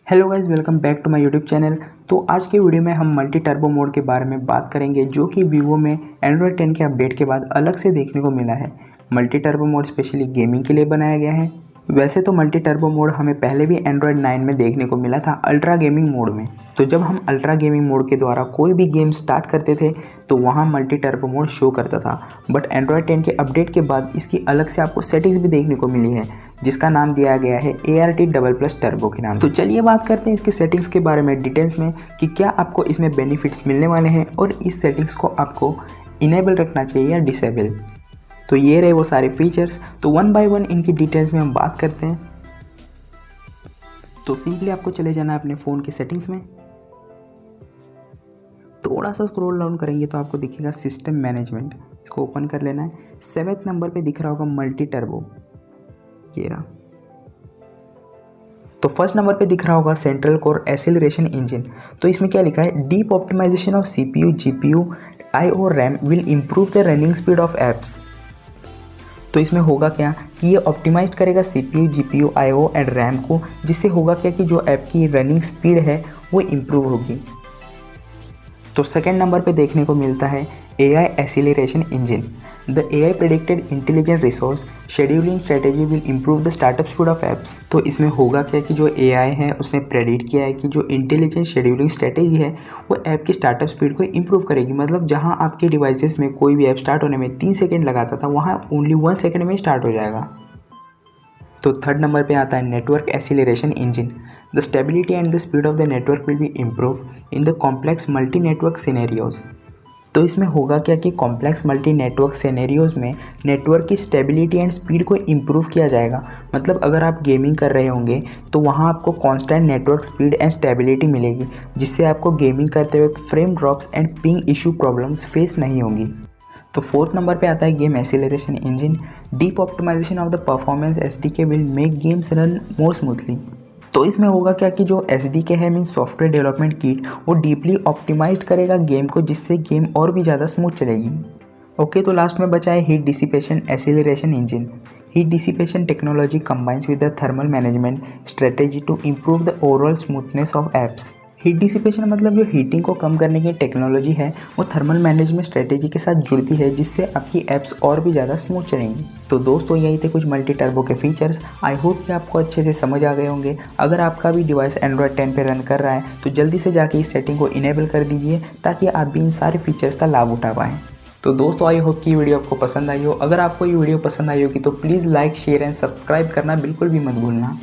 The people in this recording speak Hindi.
Hello guys, welcome back to my YouTube channel. तो आज के वीडियो में हम मल्टी टर्बो मोड के बारे में बात करेंगे, जो कि वीवो में एंड्रॉयड 10 के अपडेट के बाद अलग से देखने को मिला है। Multi turbo mode specially gaming के लिए बनाया गया है। वैसे तो मल्टी टर्बो मोड हमें पहले भी एंड्रॉयड 9 में देखने को मिला था अल्ट्रा गेमिंग मोड में। तो जब हम अल्ट्रा गेमिंग मोड के द्वारा कोई भी गेम स्टार्ट करते थे तो वहाँ मल्टी टर्बो मोड शो करता था। बट एंड्रॉयड 10 के अपडेट के बाद इसकी अलग से आपको सेटिंग्स भी देखने को मिली है, जिसका नाम दिया गया है ART++ टर्बो के नाम। तो चलिए बात करते हैं इसके सेटिंग्स के बारे में डिटेल्स में कि क्या आपको इसमें बेनिफिट्स मिलने वाले हैं और इस सेटिंग्स को आपको इनेबल रखना चाहिए या डिसेबल। तो ये रहे वो सारे फीचर्स। तो वन बाय वन इनकी डिटेल्स में हम बात करते हैं। तो सिंपली आपको चले जाना है अपने फ़ोन के सेटिंग्स में। थोड़ा सा स्क्रॉल डाउन करेंगे तो आपको दिखेगा सिस्टम मैनेजमेंट, इसको ओपन कर लेना है। 7वें नंबर पे दिख रहा होगा मल्टी टर्बो, ये रहा। तो फर्स्ट नंबर पे दिख रहा होगा सेंट्रल कोर एक्सेलरेशन इंजन। तो इसमें क्या लिखा है, deep optimisation of CPU, GPU, IO, RAM will improve the running speed of apps. तो इसमें होगा क्या कि ये ऑप्टिमाइज करेगा CPU, GPU, IO and RAM को, जिससे होगा क्या कि जो ऐप की रनिंग स्पीड है वो इम्प्रूव होगी। तो सेकंड नंबर पे देखने को मिलता है AI acceleration engine. The AI predicted intelligent resource scheduling strategy will improve the startup speed of apps. तो इसमें होगा क्या कि जो AI है उसने प्रेडिक्ट किया है कि जो इंटेलिजेंट शेड्यूलिंग स्ट्रेटेजी है वो ऐप की स्टार्टअप स्पीड को इम्प्रूव करेगी। मतलब जहां आपके डिवाइसेस में कोई भी ऐप स्टार्ट होने में 3 सेकेंड लगाता था, वहाँ ओनली 1 सेकेंड में स्टार्ट हो जाएगा। तो थर्ड नंबर पे आता है network acceleration engine. The stability and the speed of the network will be improve in the complex multi network scenarios. तो इसमें होगा क्या कि कॉम्प्लेक्स मल्टी नेटवर्क सिनेरियोज में नेटवर्क की स्टेबिलिटी एंड स्पीड को इम्प्रूव किया जाएगा। मतलब अगर आप गेमिंग कर रहे होंगे तो वहाँ आपको constant network speed and stability मिलेगी, जिससे आपको गेमिंग करते वक्त frame drops and ping issue problems face नहीं होंगी। तो फोर्थ नंबर पे आता है game acceleration engine. Deep optimisation of the performance SDK will make games run more smoothly. तो इसमें होगा क्या कि जो SDK है मीन्स सॉफ्टवेयर डेवलपमेंट किट, वो डीपली ऑप्टिमाइज्ड करेगा गेम को, जिससे गेम और भी ज़्यादा स्मूथ चलेगी। ओके, तो लास्ट में बचा है heat dissipation acceleration engine. Heat dissipation technology combines with the thermal management strategy to improve the overall smoothness of apps. Heat dissipation मतलब जो हीटिंग को कम करने की टेक्नोलॉजी है वो थर्मल मैनेजमेंट स्ट्रेटेजी के साथ जुड़ती है, जिससे आपकी ऐप्स और भी ज़्यादा स्मूथ चलेंगी। तो दोस्तों, यही थे कुछ मल्टी टर्बो के फीचर्स। आई होप कि आपको अच्छे से समझ आ गए होंगे। अगर आपका भी डिवाइस एंड्रॉयड 10 पे रन कर रहा है तो जल्दी से जाके इस सेटिंग को इनेबल कर दीजिए, ताकि आप भी इन सारे फीचर्स का लाभ उठा पाएँ। तो दोस्तों, आई होप कि ये वीडियो आपको पसंद आई हो। अगर आपको ये वीडियो पसंद आई होगी तो please like, share and subscribe करना बिल्कुल भी मत भूलना।